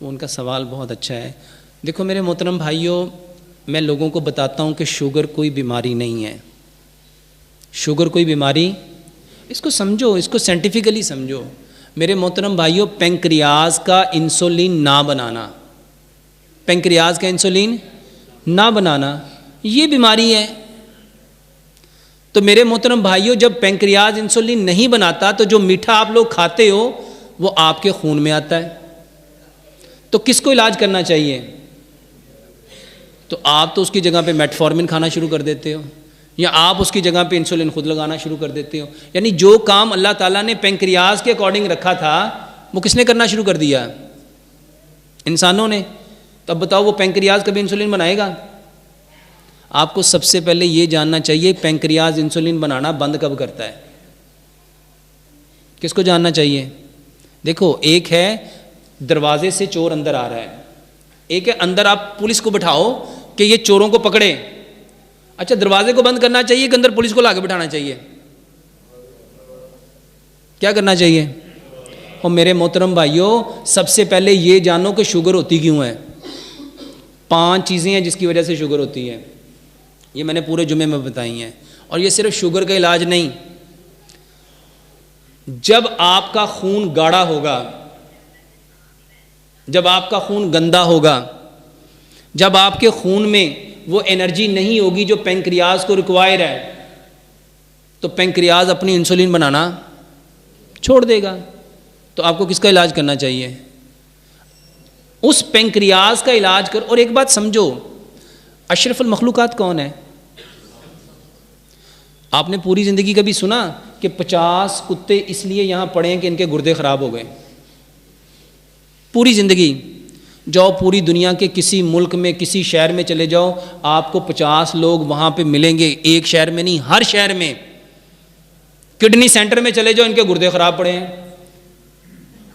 वो उनका सवाल बहुत अच्छा है। देखो मेरे मोहतरम भाइयों, मैं लोगों को बताता हूँ कि शुगर कोई बीमारी नहीं है। शुगर कोई बीमारी, इसको समझो, इसको साइंटिफिकली समझो। मेरे मोहतरम भाइयों, पेंक्रियाज का इंसुलिन ना बनाना, पेंक्रियाज का इंसुलिन ना बनाना, ये बीमारी है। तो मेरे मोहतरम भाइयों, जब पेंक्रियाज इंसुलिन नहीं बनाता तो जो मीठा आप लोग खाते हो वो आपके खून में आता है। तो किसको इलाज करना चाहिए? तो आप तो उसकी जगह पे मेटफॉर्मिन खाना शुरू कर देते हो, या आप उसकी जगह पे इंसुलिन खुद लगाना शुरू कर देते हो। यानी जो काम अल्लाह ताला ने पेंक्रियाज के अकॉर्डिंग रखा था वो किसने करना शुरू कर दिया? इंसानों ने। तब बताओ वो पेंक्रियाज कभी इंसुलिन बनाएगा? आपको सबसे पहले ये जानना चाहिए पेंक्रियाज इंसुलिन बनाना बंद कब करता है। किसको जानना चाहिए? देखो, एक है दरवाजे से चोर अंदर आ रहा है, एक है अंदर आप पुलिस को बिठाओ कि ये चोरों को पकड़े। अच्छा, दरवाजे को बंद करना चाहिए कि अंदर पुलिस को लाके बिठाना चाहिए? क्या करना चाहिए? और मेरे मोहतरम भाइयों, सबसे पहले ये जानो कि शुगर होती क्यों है। 5 चीज़ें हैं जिसकी वजह से शुगर होती है, ये मैंने पूरे जुमे में बताई हैं। और ये सिर्फ शुगर का इलाज नहीं, जब आपका खून गाढ़ा होगा, जब आपका खून गंदा होगा, जब आपके खून में वो एनर्जी नहीं होगी जो पेंक्रियाज को रिक्वायर है, तो पेंक्रियाज अपनी इंसुलिन बनाना छोड़ देगा। तो आपको किसका इलाज करना चाहिए? उस पेंक्रियाज का इलाज कर। और एक बात समझो, अशरफुल मखलूकात कौन है? आपने पूरी ज़िंदगी कभी सुना कि 50 कुत्ते इसलिए यहाँ पड़े हैं कि इनके गुर्दे ख़राब हो गए? पूरी ज़िंदगी जाओ, पूरी दुनिया के किसी मुल्क में, किसी शहर में चले जाओ, आपको 50 लोग वहाँ पे मिलेंगे, एक शहर में नहीं, हर शहर में। किडनी सेंटर में चले जाओ, इनके गुर्दे ख़राब पड़े हैं।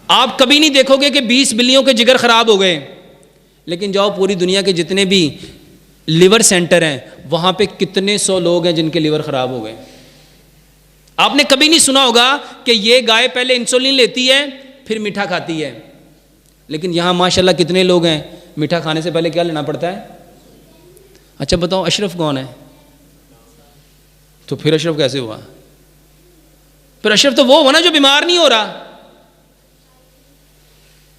आप कभी नहीं देखोगे कि 20 बिल्लियों के जिगर ख़राब हो गए। लेकिन जाओ, पूरी दुनिया के जितने भी लिवर सेंटर हैं, वहाँ पे कितने 100 लोग हैं जिनके लिवर ख़राब हो गए। आपने कभी नहीं सुना होगा कि ये गाय पहले इंसुलिन लेती है फिर मीठा खाती है। लेकिन यहाँ माशाल्लाह कितने लोग हैं, मीठा खाने से पहले क्या लेना पड़ता है? अच्छा बताओ, अशरफ कौन है? तो फिर अशरफ कैसे हुआ? फिर अशरफ तो वो हुआ ना जो बीमार नहीं हो रहा।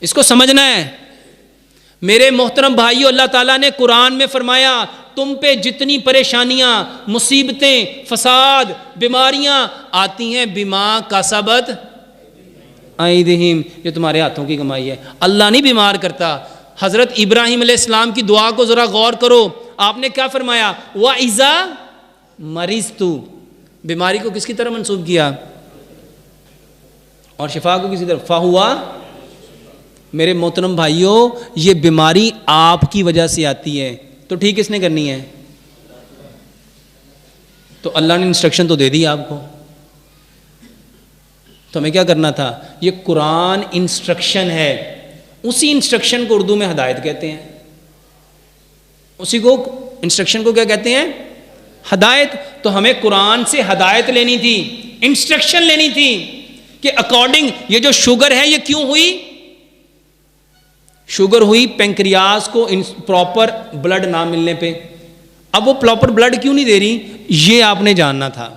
इसको समझना है मेरे मोहतरम भाइयों। अल्लाह ताला ने कुरान में फरमाया, तुम पे जितनी परेशानियां, मुसीबतें, फसाद, बीमारियां आती हैं, बिमा का सबत आइदिहिम, ये तुम्हारे हाथों की कमाई है। अल्लाह नहीं बीमार करता। हज़रत इब्राहिम अलैहिस्सलाम की दुआ को ज़रा गौर करो। आपने क्या फरमाया? व इज़ा मरिज़तु, बीमारी को किसकी तरफ मंसूब किया? और शिफा को किसी तरफ? फ़हुआ। मेरे मोहतरम भाइयों, ये बीमारी आपकी वजह से आती है, तो ठीक किसने करनी है? तो अल्लाह ने इंस्ट्रक्शन तो दे दी आपको, तो हमें क्या करना था? ये कुरान इंस्ट्रक्शन है, उसी इंस्ट्रक्शन को उर्दू में हदायत कहते हैं। उसी को इंस्ट्रक्शन को क्या कहते हैं? हदायत। तो हमें कुरान से हदायत लेनी थी, इंस्ट्रक्शन लेनी थी कि अकॉर्डिंग ये जो शुगर है ये क्यों हुई? शुगर हुई पेंक्रियाज को प्रॉपर ब्लड ना मिलने पे। अब वो प्रॉपर ब्लड क्यों नहीं दे रही, ये आपने जानना था।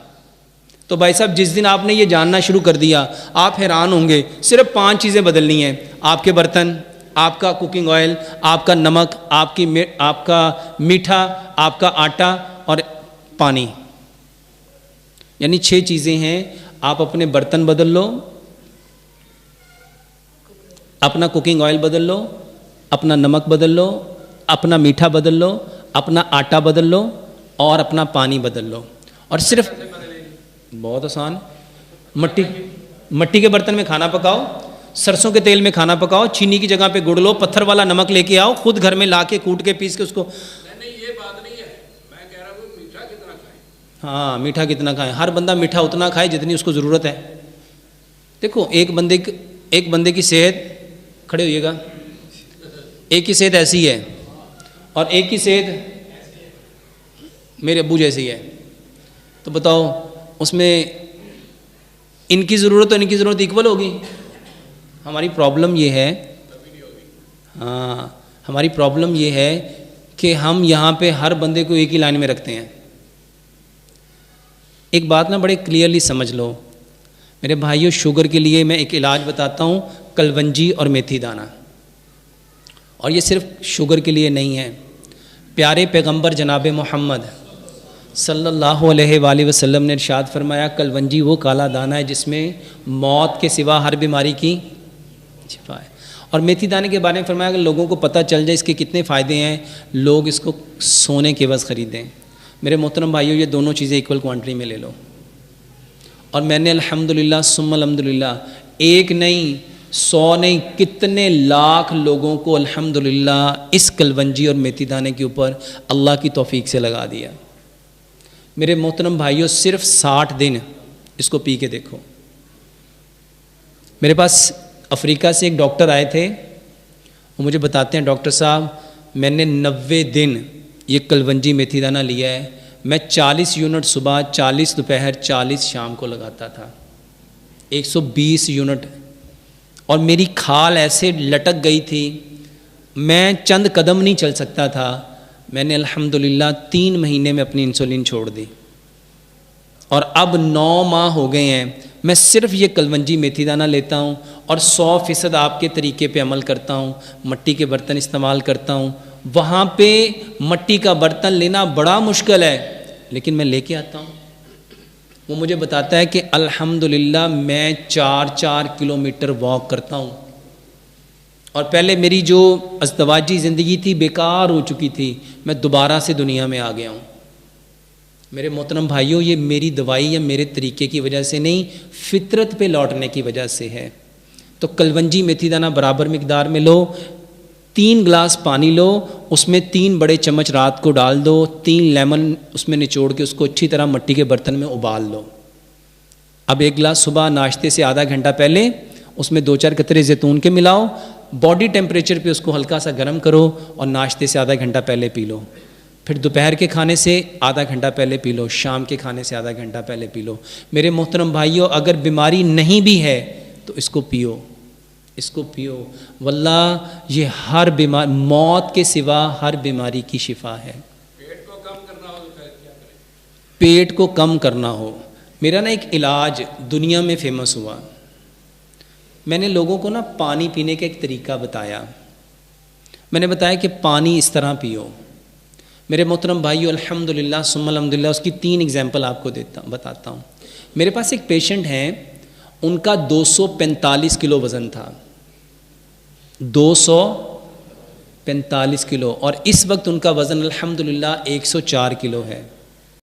तो भाई साहब, जिस दिन आपने ये जानना शुरू कर दिया, आप हैरान होंगे। सिर्फ 5 चीज़ें बदलनी हैं, आपके बर्तन, आपका कुकिंग ऑयल, आपका नमक, आपका मीठा, आपका आटा और पानी। यानी 6 चीज़ें हैं। आप अपने बर्तन बदल लो, अपना कुकिंग ऑयल बदल लो, अपना नमक बदल लो, अपना मीठा बदल लो, अपना आटा बदल लो और अपना पानी बदल लो। और सिर्फ बहुत आसान, मट्टी के बर्तन में खाना पकाओ, सरसों के तेल में खाना पकाओ, चीनी की जगह पे गुड़ लो, पत्थर वाला नमक लेके आओ, खुद घर में ला के कूट के पीस के उसको। नहीं, ये बात नहीं है, मैं कह रहा हूँ मीठा कितना खाएं। हाँ, मीठा कितना खाएं? हर बंदा मीठा उतना खाए जितनी उसको ज़रूरत है। देखो, एक बंदे की सेहत, खड़े होइएगा, एक की सेहत ऐसी है और एक की सेहत मेरे अब्बू जैसी है। तो बताओ, उसमें इनकी ज़रूरत और इनकी ज़रूरत इक्वल होगी? हमारी प्रॉब्लम ये है, हाँ, हमारी प्रॉब्लम ये है कि हम यहाँ पे हर बंदे को एक ही लाइन में रखते हैं। एक बात ना बड़े क्लियरली समझ लो मेरे भाइयों, शुगर के लिए मैं एक इलाज बताता हूँ, कलवंजी और मेथी दाना। और ये सिर्फ शुगर के लिए नहीं है। प्यारे पैगंबर जनाब मोहम्मद सल्लल्लाहु अलैहि वसल्लम ने इरशाद फरमाया, कलवंजी वो काला दाना है जिसमें मौत के सिवा हर बीमारी की शिफा है। और मेथी दाने के बारे में फरमाया, अगर लोगों को पता चल जाए इसके कितने फ़ायदे हैं, लोग इसको सोने के बस ख़रीदें। मेरे मोहतरम भाइयों, ये दोनों चीज़ें इक्वल क्वांटिटी में ले लो। और मैंने अल्हम्दुलिल्लाह सुम्मा अल्हम्दुलिल्लाह एक नहीं 100 नहीं कितने लाख लोगों को अल्हम्दुलिल्लाह इस कलवंजी और मेथी दाने के ऊपर अल्लाह की तौफीक से लगा दिया। मेरे मोहतरम भाइयों, सिर्फ 60 दिन इसको पी के देखो। मेरे पास अफ्रीका से एक डॉक्टर आए थे, वो मुझे बताते हैं, डॉक्टर साहब मैंने 90 दिन ये कलवंजी मेथी दाना लिया है, मैं 40 यूनिट सुबह, 40 दोपहर, 40 शाम को लगाता था, 120 यूनिट। और मेरी खाल ऐसे लटक गई थी, मैं चंद कदम नहीं चल सकता था। मैंने अल्हम्दुलिल्लाह 3 महीने में अपनी इंसुलिन छोड़ दी और अब 9 माह हो गए हैं मैं सिर्फ ये कलवंजी मेथी दाना लेता हूँ और 100% आपके तरीके पे अमल करता हूँ। मट्टी के बर्तन इस्तेमाल करता हूँ। वहाँ पे मट्टी का बर्तन लेना बड़ा मुश्किल है, लेकिन मैं लेके आता हूँ। वो मुझे बताता है कि अल्हम्दुलिल्लाह मैं 4-4 किलोमीटर वॉक करता हूँ। और पहले मेरी जो अज़दवाजी ज़िंदगी थी बेकार हो चुकी थी, मैं दोबारा से दुनिया में आ गया हूँ। मेरे मोहतरम भाइयों, ये मेरी दवाई या मेरे तरीके की वजह से नहीं, फितरत पे लौटने की वजह से है। तो कलवंजी मेथी दाना बराबर मिकदार में लो, 3 गिलास पानी लो, उसमें 3 बड़े चम्मच रात को डाल दो, 3 लेमन उसमें निचोड़ के उसको अच्छी तरह मट्टी के बर्तन में उबाल लो। अब 1 गिलास सुबह नाश्ते से आधा घंटा पहले उसमें 2-4 कतरे जैतून के मिलाओ, बॉडी टेम्परेचर पे उसको हल्का सा गर्म करो और नाश्ते से आधा घंटा पहले पी लो। फिर दोपहर के खाने से आधा घंटा पहले पी लो, शाम के खाने से आधा घंटा पहले पी लो। मेरे मोहतरम भाइयों, अगर बीमारी नहीं भी है तो इसको पियो, इसको पियो। वल्लाह ये हर बीमारी, मौत के सिवा हर बीमारी की शिफा है। पेट को कम करना हो तो फिर क्या करें? पेट को कम करना हो, मेरा ना एक इलाज दुनिया में फेमस हुआ। मैंने लोगों को ना पानी पीने का एक तरीका बताया। मैंने बताया कि पानी इस तरह पियो। मेरे मोहतरम भाइयों, अल्हम्दुलिल्लाह सुम्मा अल्हम्दुलिल्लाह, उसकी 3 एग्जाम्पल आपको बताता हूँ। मेरे पास एक पेशेंट हैं, उनका 245 किलो वज़न था, 245 किलो, और इस वक्त उनका वज़न अल्हम्दुलिल्लाह 104 किलो है।